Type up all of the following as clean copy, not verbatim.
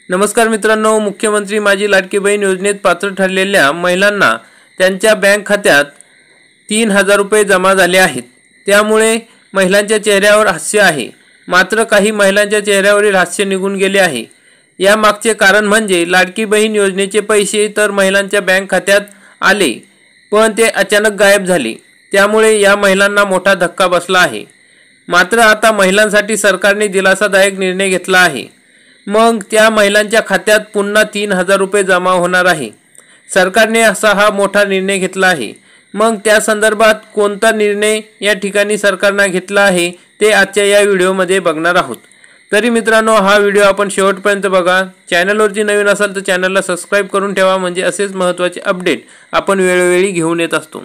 नमस्कार मित्रांनो, मुख्यमंत्री माझी लाडकी बहीण योजनेत पात्र ठरलेल्या महिलांना त्यांच्या बँक खात्यात 3000 रुपये जमा झाले आहेत। त्यामुळे महिलांच्या चेहऱ्यावर हास्य आहे। मात्र काही महिलांच्या चेहऱ्यावरील हास्य निघून गेले आहे। या मागचे कारण म्हणजे लाडकी बहीण योजनेचे पैसे तर महिलांच्या बँक खात्यात आले, पण ते अचानक गायब झाले। त्यामुळे या महिलांना मोठा धक्का बसला आहे। मात्र आता महिलांसाठी सरकारने दिलासादायक निर्णय घेतला आहे। मग त्या महिलांच्या खात्यात पुन्हा 3000 रुपये जमा होणार आहे। सरकारने असा हा मोठा निर्णय घेतला आहे। मग त्या संदर्भात कोणता निर्णय या ठिकाणी सरकारने घेतला आहे ते आजच्या या व्हिडिओमध्ये बघणार आहोत। तरी मित्रांनो, हा व्हिडिओ आपण शेवटपर्यंत बघा। चॅनलवरती नवीन असाल तर चॅनलला सबस्क्राइब करून ठेवा, म्हणजे असेच महत्त्वाचे अपडेट आपण वेळोवेळी घेऊन येत असतो।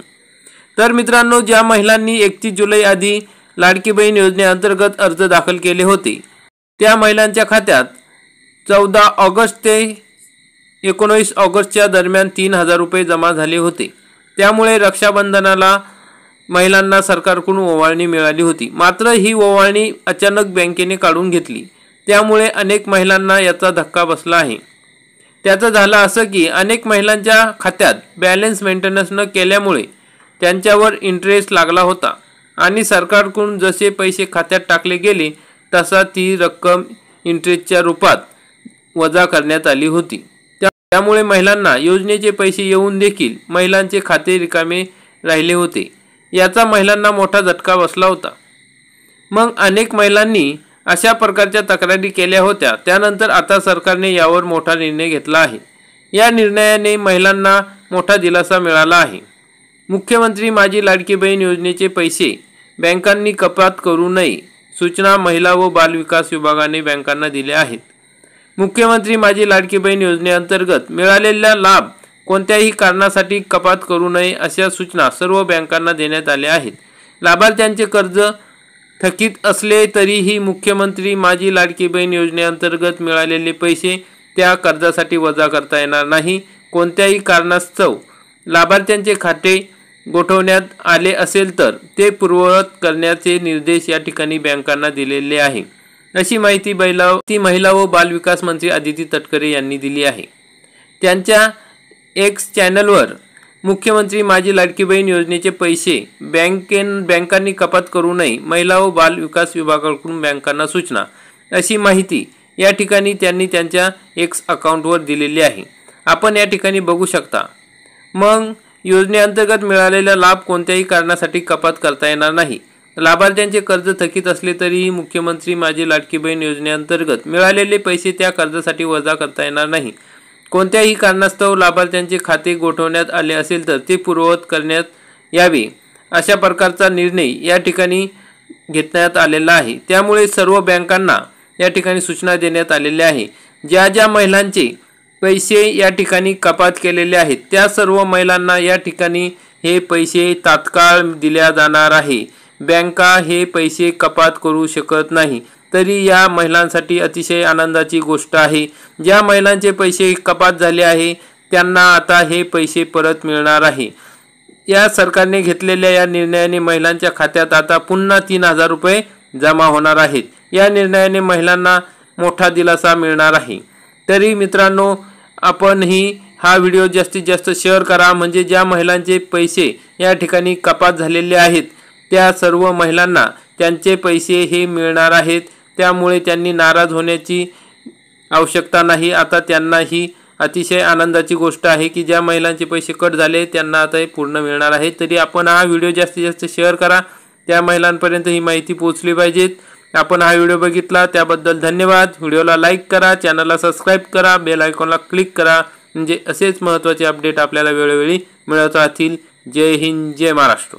तर मित्रांनो, ज्या महिलांनी 31 जुलै आधी लाडकी बहीण योजनेअंतर्गत अर्ज दाखल केले होते, त्या महिलांच्या खात्यात 14 ऑगस्ट ते 19 ऑगस्टच्या दरम्यान 3000 रुपये जमा झाले होते। त्यामुळे रक्षाबंधनाला महिलांना सरकारकडून ओवाळणी मिळाली होती। मात्र ही ओवाळणी अचानक बँकेने काढून घेतली। त्यामुळे अनेक महिलांना याचा धक्का बसला आहे। त्याचं झालं असं की अनेक महिलांच्या खात्यात बॅलन्स मेंटेनन्स न केल्यामुळे त्यांच्यावर इंटरेस्ट लागला होता आणि सरकारकडून जसे पैसे खात्यात टाकले गेले तसा ती रक्कम इंटरेस्टच्या रूपात वजा करण्यात आली होती। त्यामुळे महिलांना योजनेचे पैसे येऊन देखील महिलांचे खाते रिकामे राहिले होते। याचा महिलांना मोठा झटका बसला होता। मग अनेक महिलांनी अशा प्रकारच्या तक्रारी केल्या होत्या। त्यानंतर आता सरकारने यावर मोठा निर्णय घेतला आहे। या निर्णयाने महिलांना मोठा दिलासा मिळाला आहे। मुख्यमंत्री माझी लाडकी बहीण योजनेचे पैसे बँकांनी कपात करू नये सूचना महिला व बाल विकास विभागाने बँकांना दिल्या आहेत। मुख्यमंत्री माझी लाडकी बहीण योजनेअंतर्गत मिळालेला लाभ कोणत्याही कारणासाठी कपात करू नये अशा सूचना सर्व बँकांना देण्यात आल्या आहेत। लाभार्थ्यांचे कर्ज थकीत असले तरीही मुख्यमंत्री माझी लाडकी बहीण योजनेअंतर्गत मिळालेले पैसे त्या कर्जासाठी वजा करता येणार नाही। कोणत्याही कारणास्तव लाभार्थ्यांचे खाते गोठवण्यात आले असेल तर ते पूर्ववत करण्याचे निर्देश या ठिकाणी बँकांना दिलेले आहे, अशी माहिती महिला व बाल विकास मंत्री अदिती तटकरे यांनी दिली आहे। त्यांच्या एक्स चॅनलवर मुख्यमंत्री माझी लाडकी बहीण योजनेचे पैसे बँकांनी कपात करू नये, महिला व बाल विकास विभागाकडून बँकांना सूचना, अशी माहिती या ठिकाणी त्यांनी त्यांच्या एक्स अकाउंटवर दिलेली आहे। आपण या ठिकाणी बघू शकता। मग योजनेअंतर्गत मिळालेला लाभ कोणत्याही कारणासाठी कपात करता येणार नाही। लाभार्थ्यांचे कर्ज थकीत असले तरीही मुख्यमंत्री माझी लाडकी बहीण योजनेअंतर्गत मिळालेले पैसे त्या कर्जासाठी वजा करता येणार नाही। कोणत्याही कारणास्तव लाभार्थ्यांचे खाते गोठवण्यात आले असेल तर ते पूर्ववत करण्यात यावे, अशा प्रकारचा निर्णय या ठिकाणी घेण्यात आलेला आहे। त्यामुळे सर्व बँकांना या ठिकाणी सूचना देण्यात आलेल्या आहे। ज्या महिलांचे पैसे या ठिकाणी कपात केलेले आहेत त्या सर्व महिलांना या ठिकाणी हे पैसे तात्काळ दिल्या जाणार आहे। बँका हे पैसे कपात करू शकत नाही। तरी या महिलांसाठी अतिशय आनंदाची गोष्ट आहे। ज्या महिलांचे पैसे कपात झाले आहे त्यांना आता हे पैसे परत मिळणार आहे। या सरकारने घेतलेल्या या निर्णयाने महिलांच्या खात्यात आता पुन्हा 3000 रुपये जमा होणार आहेत। या निर्णयाने महिलांना मोठा दिलासा मिळणार आहे। तरी मित्रांनो, आपणही हा व्हिडिओ जास्तीत जास्त शेअर करा, म्हणजे ज्या महिलांचे पैसे या ठिकाणी कपात झालेले आहेत त्या सर्व महिलांना त्यांचे पैसे हे मिळणार आहेत। त्यामुळे त्यांनी नाराज होण्याची आवश्यकता नाही। आता त्यांना ही अतिशय आनंदाची गोष्ट आहे की ज्या महिलांचे पैसे कट झाले त्यांना आता हे पूर्ण मिळणार आहे। तरी आपण हा व्हिडिओ जास्तीत जास्त शेअर करा, त्या महिलांपर्यंत ही माहिती पोहोचली पाहिजे। आपण हा व्हिडिओ बघितला त्याबद्दल धन्यवाद। व्हिडिओला लाईक करा, चॅनलला सबस्क्राइब करा, बेल आयकॉनला क्लिक करा, म्हणजे असेच महत्त्वाचे अपडेट आपल्याला वेळोवेळी मिळत राहतील। जय हिंद, जय महाराष्ट्र।